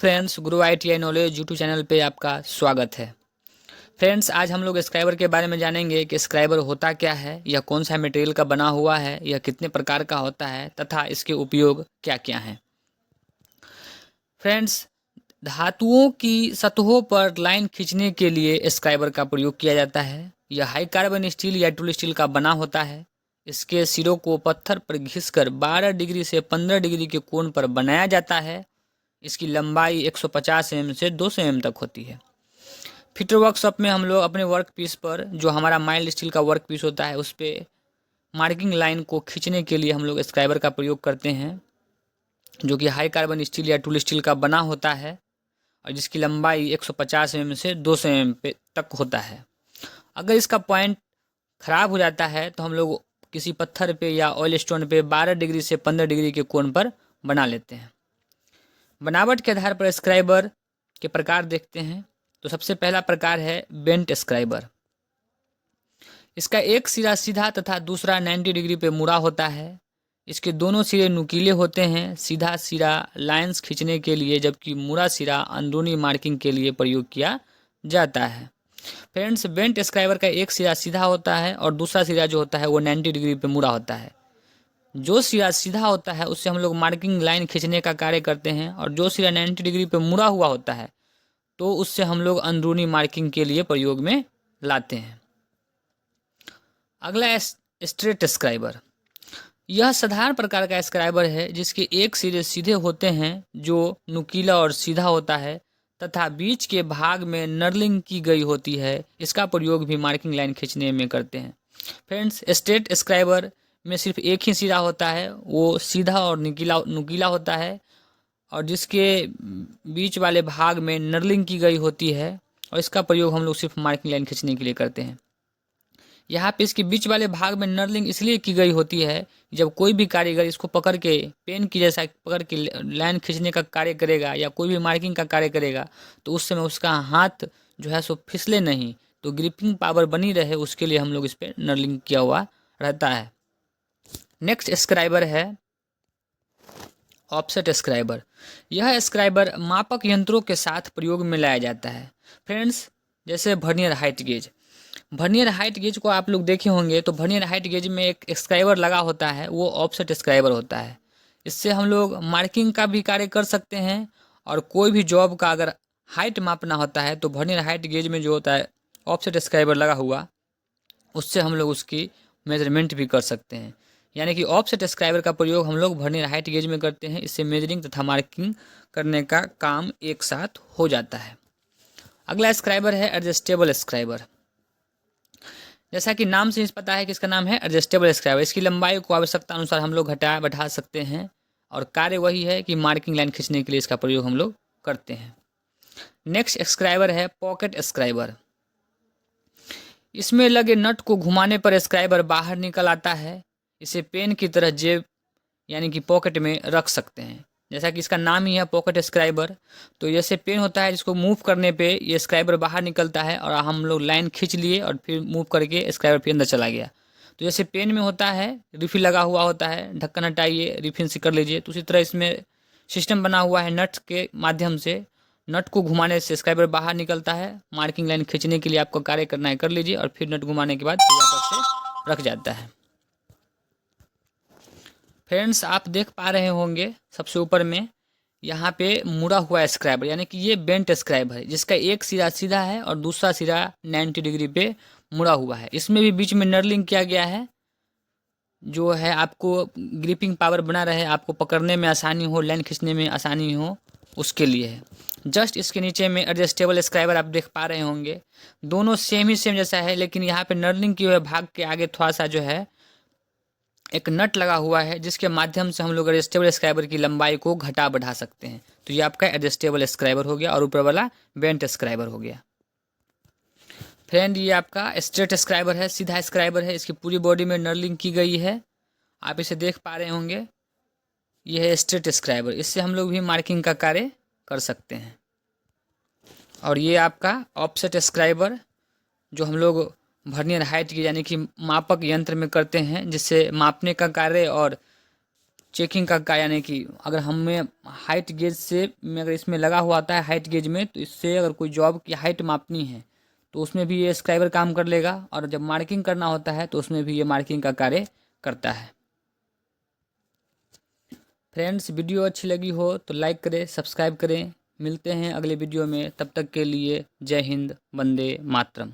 Friends, गुरु ITI knowledge YouTube channel पे आपका स्वागत है। फ्रेंड्स, आज हम लोग स्क्राइबर के बारे में जानेंगे कि स्क्राइबर होता क्या है, यह कौन सा मटेरियल का बना हुआ है, यह कितने प्रकार का होता है तथा इसके उपयोग क्या क्या हैं। फ्रेंड्स, धातुओं की सतहों पर लाइन खींचने के लिए स्क्राइबर का प्रयोग किया जाता है। यह हाई कार्बन स्टील या टूल स्टील का बना होता है। इसके सिरों को पत्थर पर घिसकर 12 डिग्री से 15 डिग्री के कोण पर बनाया जाता है। इसकी लंबाई 150 mm से 200 mm तक होती है। फिटर वर्कशॉप में हम लोग अपने वर्क पीस पर, जो हमारा माइल्ड स्टील का वर्क पीस होता है, उस पर मार्किंग लाइन को खींचने के लिए हम लोग स्क्राइबर का प्रयोग करते हैं, जो कि हाई कार्बन स्टील या टूल स्टील का बना होता है और जिसकी लंबाई 150 mm से 200 mm तक होता है। अगर इसका पॉइंट ख़राब हो जाता है तो हम लोग किसी पत्थर पे या ऑयल स्टोन पे 12 डिग्री से 15 डिग्री के कोण पर बना लेते हैं। बनावट के आधार पर स्क्राइबर के प्रकार देखते हैं। तो सबसे पहला प्रकार है बेंट स्क्राइबर। इसका एक सिरा सीधा तथा दूसरा 90 डिग्री पे मुड़ा होता है। इसके दोनों सिरे नुकीले होते हैं। सीधा सिरा लाइंस खींचने के लिए, जबकि मुड़ा सिरा अंदरूनी मार्किंग के लिए प्रयोग किया जाता है। फ्रेंड्स, बेंट स्क्राइबर का एक सिरा सीधा होता है और दूसरा सिरा जो होता है वो 90 डिग्री पे मुड़ा होता है। जो सिरा सीधा होता है उससे हम लोग मार्किंग लाइन खींचने का कार्य करते हैं, और जो सिरा 90 डिग्री पे मुड़ा हुआ होता है तो उससे हम लोग अंदरूनी मार्किंग के लिए प्रयोग में लाते हैं। अगला है स्ट्रेट स्क्राइबर। यह साधारण प्रकार का स्क्राइबर है जिसके एक सिरे सीधे होते हैं, जो नुकीला और सीधा होता है तथा बीच के भाग में नर्लिंग की गई होती है। इसका प्रयोग भी मार्किंग लाइन खींचने में करते हैं। फ्रेंड्स, स्ट्रेट स्क्राइबर में सिर्फ एक ही सिरा होता है, वो सीधा और नुकीला होता है, और जिसके बीच वाले भाग में नर्लिंग की गई होती है, और इसका प्रयोग हम लोग सिर्फ मार्किंग लाइन खींचने के लिए करते हैं। यहाँ पे इसके बीच वाले भाग में नर्लिंग इसलिए की गई होती है, जब कोई भी कारीगर इसको पकड़ के पेन की जैसा पकड़ के लाइन खींचने का कार्य करेगा या कोई भी मार्किंग का कार्य करेगा, तो उस समय उसका हाथ जो है सो फिसले नहीं, तो ग्रिपिंग पावर बनी रहे, उसके लिए हम लोग इस पर नर्लिंग किया हुआ रहता है। नेक्स्ट स्क्राइबर है ऑफसेट स्क्राइबर। यह स्क्राइबर मापक यंत्रों के साथ प्रयोग में लाया जाता है। फ्रेंड्स, जैसे vernier height gauge. Vernier height gauge को आप लोग देखे होंगे, तो वर्नियर हाइट गेज में एक स्क्राइबर लगा होता है, वो ऑफसेट स्क्राइबर होता है। इससे हम लोग मार्किंग का भी कार्य कर सकते हैं, और कोई भी जॉब का अगर हाइट मापना होता है तो वर्नियर हाइट गेज में जो होता है ऑफसेट स्क्राइबर लगा हुआ, उससे हम लोग उसकी मेजरमेंट भी कर सकते हैं। यानी कि ऑफसेट स्क्राइबर का प्रयोग हम लोग वर्नियर हाइट गेज में करते हैं। इससे मेजरिंग तथा मार्किंग करने का काम एक साथ हो जाता है। अगला स्क्राइबर है एडजस्टेबल स्क्राइबर। जैसा कि नाम से पता है कि इसका नाम है एडजस्टेबल स्क्राइबर। इसकी लंबाई को आवश्यकता अनुसार हम लोग घटा बढ़ा सकते हैं, और कार्य वही है कि मार्किंग लाइन खींचने के लिए इसका प्रयोग हम लोग करते हैं। नेक्स्ट स्क्राइबर है पॉकेट स्क्राइबर। इसमें लगे नट को घुमाने पर स्क्राइबर बाहर निकल आता है। इसे पेन की तरह जेब यानी कि पॉकेट में रख सकते हैं। जैसा कि इसका नाम ही है पॉकेट स्क्राइबर, तो जैसे पेन होता है जिसको मूव करने पे ये स्क्राइबर बाहर निकलता है, और हम लोग लाइन खींच लिए और फिर मूव करके स्क्राइबर फिर अंदर चला गया। तो जैसे पेन में होता है, रिफिल लगा हुआ होता है, ढक्कन हटाइए रिफिल से कर लीजिए, तो उसी तरह इसमें सिस्टम बना हुआ है। नट के माध्यम से, नट को घुमाने से स्क्राइबर बाहर निकलता है। मार्किंग लाइन खींचने के लिए आपको कार्य करना है, कर लीजिए, और फिर नट घुमाने के बाद वापस से रख जाता है। फ्रेंड्स, आप देख पा रहे होंगे सबसे ऊपर में यहाँ पे मुड़ा हुआ स्क्राइबर, यानी कि ये बेंट स्क्राइबर है, जिसका एक सिरा सीधा है और दूसरा सिरा 90 डिग्री पे मुड़ा हुआ है। इसमें भी बीच में नर्लिंग किया गया है, जो है आपको ग्रिपिंग पावर बना रहे, आपको पकड़ने में आसानी हो, लाइन खींचने में आसानी हो, उसके लिए है। जस्ट इसके नीचे में एडजस्टेबल स्क्राइबर आप देख पा रहे होंगे। दोनों सेम ही सेम जैसा है, लेकिन यहाँ पे नर्लिंग की हुए भाग के आगे थोड़ा सा जो है एक नट लगा हुआ है, जिसके माध्यम से हम लोग एडजस्टेबल स्क्राइबर की लंबाई को घटा बढ़ा सकते हैं। तो ये आपका एडजस्टेबल स्क्राइबर हो गया, और ऊपर वाला बेंट स्क्राइबर हो गया। फ्रेंड, ये आपका स्ट्रेट स्क्राइबर है, सीधा स्क्राइबर है। इसकी पूरी बॉडी में नर्लिंग की गई है, आप इसे देख पा रहे होंगे। ये है स्ट्रेट स्क्राइबर, इससे हम लोग भी मार्किंग का कार्य कर सकते हैं। और ये आपका ऑफसेट स्क्राइबर, जो हम लोग वर्नियर हाइट की यानी कि मापक यंत्र में करते हैं, जिससे मापने का कार्य और चेकिंग का यानी कि अगर हमें हाइट गेज से में अगर इसमें लगा हुआ आता है हाइट गेज में, तो इससे अगर कोई जॉब की हाइट मापनी है तो उसमें भी ये स्क्राइबर काम कर लेगा, और जब मार्किंग करना होता है तो उसमें भी ये मार्किंग का कार्य करता है। फ्रेंड्स, वीडियो अच्छी लगी हो तो लाइक करें, सब्सक्राइब करें। मिलते हैं अगले वीडियो में, तब तक के लिए जय हिंद, वंदे मातरम।